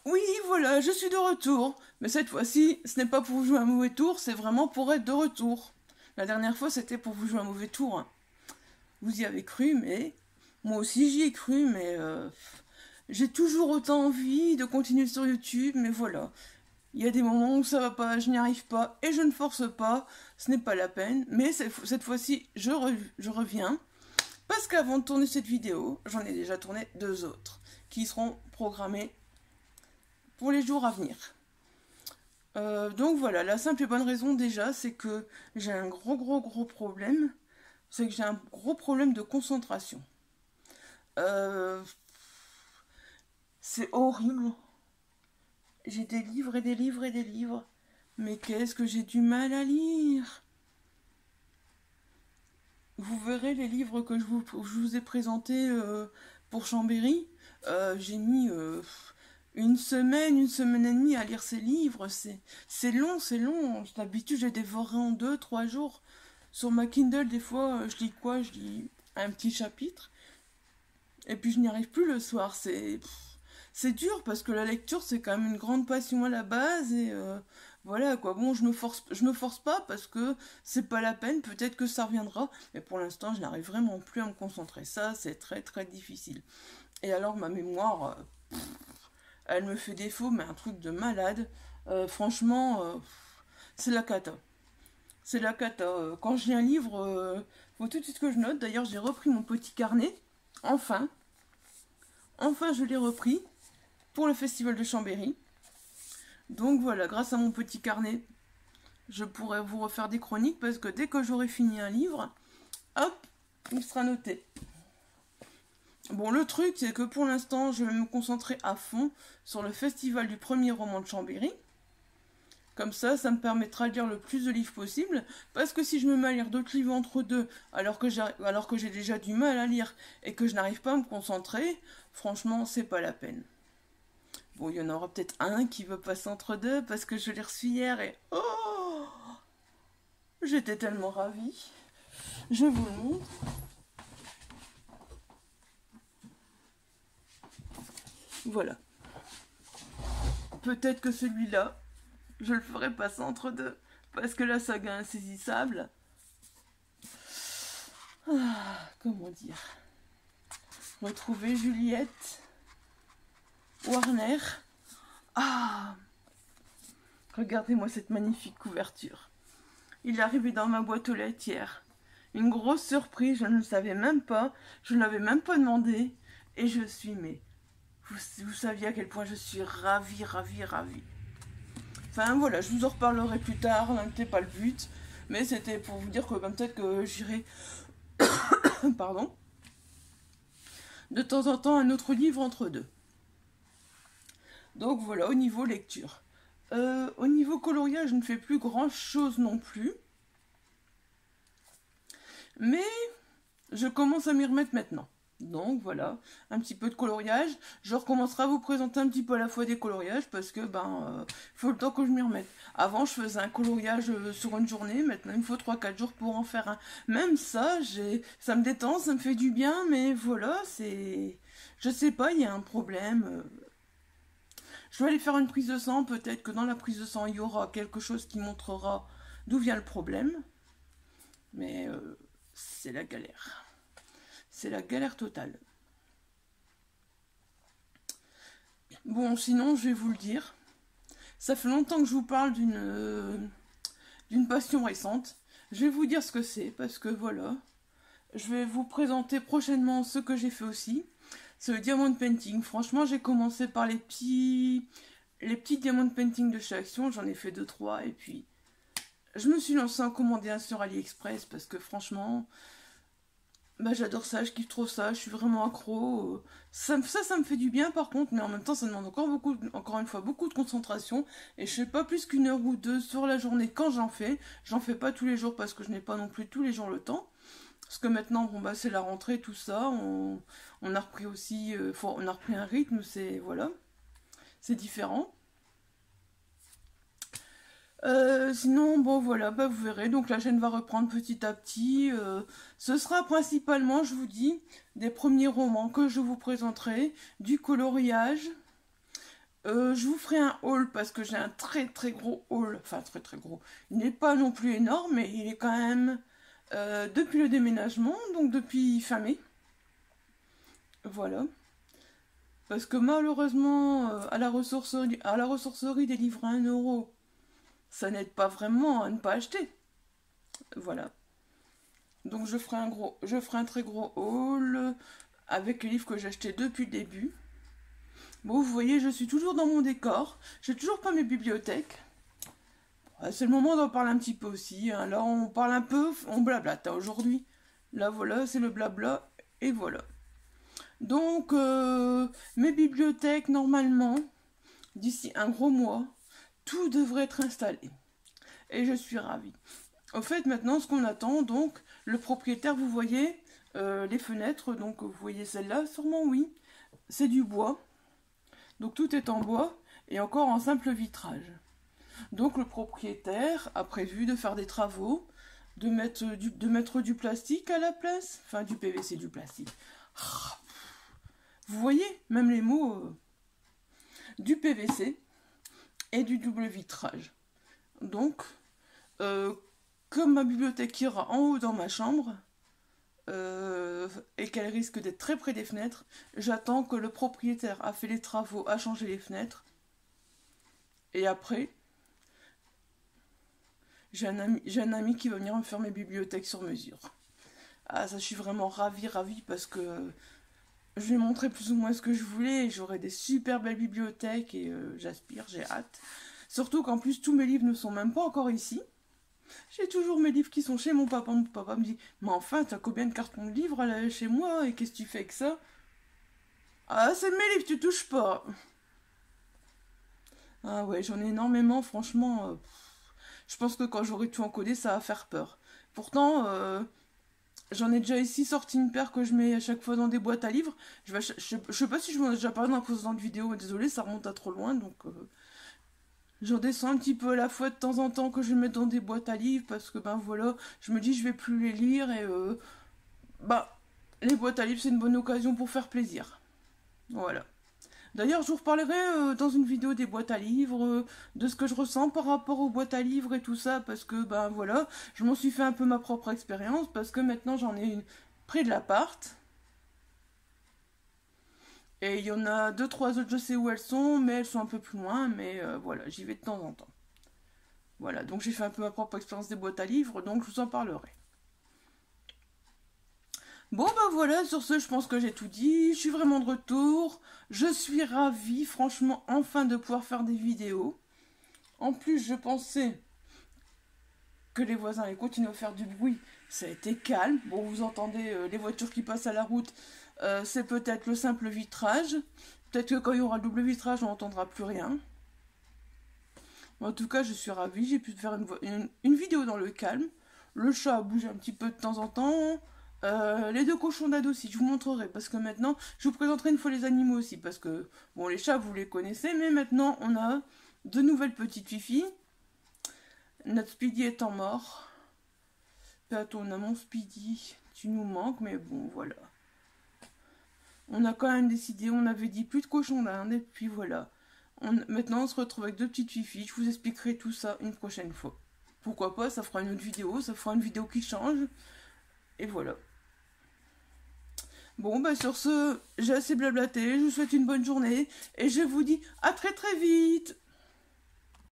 Oui, voilà, je suis de retour. Mais cette fois-ci, ce n'est pas pour vous jouer un mauvais tour, c'est vraiment pour être de retour. La dernière fois, c'était pour vous jouer un mauvais tour, hein. Vous y avez cru, mais moi aussi j'y ai cru, mais j'ai toujours autant envie de continuer sur YouTube, mais voilà. Il y a des moments où ça va pas, je n'y arrive pas et je ne force pas, ce n'est pas la peine. Mais cette fois-ci, je reviens. Parce qu'avant de tourner cette vidéo, j'en ai déjà tourné deux autres qui seront programmées pour les jours à venir. Donc voilà, la simple et bonne raison déjà, c'est que j'ai un gros problème. C'est que j'ai un gros problème de concentration. Euh, c'est horrible. J'ai des livres et des livres et des livres. Mais qu'est-ce que j'ai du mal à lire. Vous verrez les livres que je vous ai présentés pour Chambéry. J'ai mis une semaine et demie à lire ces livres. C'est long, c'est long. D'habitude, j'ai dévoré en 2, 3 jours. Sur ma Kindle, des fois, je lis quoi? Je lis un petit chapitre. Et puis, je n'y arrive plus le soir. C'est dur parce que la lecture, c'est quand même une grande passion à la base. Et voilà quoi. Bon, je me force pas parce que c'est pas la peine. Peut-être que ça reviendra. Mais pour l'instant, je n'arrive vraiment plus à me concentrer. Ça, c'est très difficile. Et alors, ma mémoire, elle me fait défaut, mais un truc de malade. Franchement, c'est la cata. C'est la cata. Quand je lis un livre, faut tout de suite que je note. D'ailleurs, j'ai repris mon petit carnet. Enfin. Enfin, je l'ai repris pour le festival de Chambéry. Donc voilà, grâce à mon petit carnet, je pourrai vous refaire des chroniques parce que dès que j'aurai fini un livre, hop, il sera noté. Bon, le truc, c'est que pour l'instant, je vais me concentrer à fond sur le festival du premier roman de Chambéry. Comme ça me permettra de lire le plus de livres possible. Parce que si je me mets à lire d'autres livres entre deux, alors que j'ai déjà du mal à lire et que je n'arrive pas à me concentrer, franchement, c'est pas la peine. Bon, il y en aura peut-être un qui va passer entre deux parce que je l'ai reçu hier et oh, j'étais tellement ravie. Je vous le montre. Voilà. Peut-être que celui-là, je le ferai passer entre deux parce que la saga insaisissable. Comment dire? Retrouver Juliette Warner. Ah, regardez-moi cette magnifique couverture. Il est arrivé dans ma boîte aux lettres hier. Une grosse surprise, je ne le savais même pas. Je ne l'avais même pas demandé. Et je suis, mais... Vous saviez à quel point je suis ravie. Enfin voilà, je vous en reparlerai plus tard, n'était pas le but. Mais c'était pour vous dire que peut-être que j'irai... Pardon. De temps en temps, un autre livre entre deux. Donc voilà, au niveau lecture. Au niveau coloriage, je ne fais plus grand-chose non plus. Mais je commence à m'y remettre maintenant. Donc voilà, un petit peu de coloriage. Je recommencerai à vous présenter un petit peu à la fois des coloriages parce que faut le temps que je m'y remette. Avant je faisais un coloriage sur une journée, maintenant il me faut 3 4 jours pour en faire un. Même ça, ça me détend, ça me fait du bien, mais voilà, c'est. Je sais pas, il y a un problème. Je vais aller faire une prise de sang, peut-être que dans la prise de sang il y aura quelque chose qui montrera d'où vient le problème. Mais c'est la galère. C'est la galère totale. Bon, sinon, je vais vous le dire. Ça fait longtemps que je vous parle d'une passion récente. Je vais vous dire ce que c'est, parce que voilà. Je vais vous présenter prochainement ce que j'ai fait aussi. C'est le diamond painting. Franchement, j'ai commencé par les petits diamond painting de chez Action. J'en ai fait 2 3 et puis je me suis lancée en commander un sur AliExpress parce que franchement... j'adore ça, je kiffe trop ça, je suis vraiment accro. Ça me fait du bien par contre, mais en même temps ça demande encore une fois beaucoup de concentration. Et je fais pas plus qu'1 heure ou 2 sur la journée quand j'en fais. J'en fais pas tous les jours parce que je n'ai pas non plus tous les jours le temps. Parce que maintenant, c'est la rentrée, tout ça. On a repris aussi, on a repris un rythme, c'est différent. Sinon, bon voilà, vous verrez, donc la chaîne va reprendre petit à petit. Ce sera principalement, je vous dis, des premiers romans que je vous présenterai, du coloriage, Je vous ferai un haul parce que j'ai un très très gros haul. Enfin, très très gros. Il n'est pas non plus énorme, mais il est quand même depuis le déménagement, donc depuis fin mai. Voilà. Parce que malheureusement, à la ressourcerie des livres à 1 euro, ça n'aide pas vraiment à ne pas acheter. Voilà. Donc je ferai un très gros haul avec les livres que j'ai achetés depuis le début. Bon, vous voyez, je suis toujours dans mon décor. J'ai toujours pas mes bibliothèques. C'est le moment d'en parler un petit peu aussi, hein. Là, on parle un peu, on blablate hein, aujourd'hui. Là, voilà, c'est le blabla, et voilà. Donc, mes bibliothèques, normalement, d'ici un gros mois, tout devrait être installé. Et je suis ravie. Au fait, maintenant, ce qu'on attend, donc, le propriétaire, vous voyez, les fenêtres, donc, vous voyez celle-là, sûrement oui, c'est du bois. Donc, tout est en bois, et encore en simple vitrage. Donc le propriétaire a prévu de faire des travaux, de mettre du plastique à la place, enfin du PVC, du plastique. Vous voyez, même les mots, du PVC et du double vitrage. Donc, comme ma bibliothèque ira en haut dans ma chambre, et qu'elle risque d'être très près des fenêtres, j'attends que le propriétaire a fait les travaux, a changé les fenêtres, et après... J'ai un ami qui va venir me faire mes bibliothèques sur mesure. Ah, ça, je suis vraiment ravie, parce que je lui ai montré plus ou moins ce que je voulais. J'aurai des super belles bibliothèques et j'aspire, j'ai hâte. Surtout qu'en plus, tous mes livres ne sont même pas encore ici. J'ai toujours mes livres qui sont chez mon papa. Mon papa me dit, mais enfin, t'as combien de cartons de livres là, chez moi et qu'est-ce que tu fais avec ça? Ah, c'est mes livres, tu touches pas. Ah ouais, j'en ai énormément, franchement... je pense que quand j'aurai tout encodé, ça va faire peur. Pourtant, j'en ai déjà ici sorti une paire que je mets à chaque fois dans des boîtes à livres. Je sais pas si je m'en ai déjà parlé dans la précédente vidéo, mais désolé, ça remonte à trop loin. Donc, j'en descends un petit peu à la fois de temps en temps que je vais mettre dans des boîtes à livres parce que, ben voilà, je me dis je vais plus les lire et, bah, les boîtes à livres, c'est une bonne occasion pour faire plaisir. Voilà. D'ailleurs, je vous reparlerai dans une vidéo des boîtes à livres, de ce que je ressens par rapport aux boîtes à livres et tout ça, parce que, ben voilà, je m'en suis fait un peu ma propre expérience, parce que maintenant j'en ai une près de l'appart. Et il y en a 2, 3 autres, je sais où elles sont, mais elles sont un peu plus loin, mais voilà, j'y vais de temps en temps. Voilà, donc j'ai fait un peu ma propre expérience des boîtes à livres, donc je vous en parlerai. Bon bah voilà, sur ce je pense que j'ai tout dit, je suis vraiment de retour, je suis ravie franchement enfin de pouvoir faire des vidéos. En plus je pensais que les voisins allaient continuer à faire du bruit, ça a été calme. Bon vous entendez les voitures qui passent à la route, c'est peut-être le simple vitrage, peut-être que quand il y aura le double vitrage on n'entendra plus rien. En tout cas je suis ravie, j'ai pu faire une vidéo dans le calme, le chat a bougé un petit peu de temps en temps. Les 2 cochons d'Inde aussi, je vous montrerai, parce que maintenant, je vous présenterai une fois les animaux aussi, parce que, bon, les chats, vous les connaissez, mais maintenant, on a de nouvelles petites filles. Notre Speedy étant mort. On a mon Speedy, tu nous manques, mais bon, voilà. On a quand même décidé, on avait dit plus de cochons d'Inde, et puis voilà. Maintenant, on se retrouve avec 2 petites filles, je vous expliquerai tout ça une prochaine fois. Pourquoi pas, ça fera une autre vidéo, ça fera une vidéo qui change, et voilà. Bon, bah sur ce, j'ai assez blablaté, je vous souhaite une bonne journée et je vous dis à très très vite.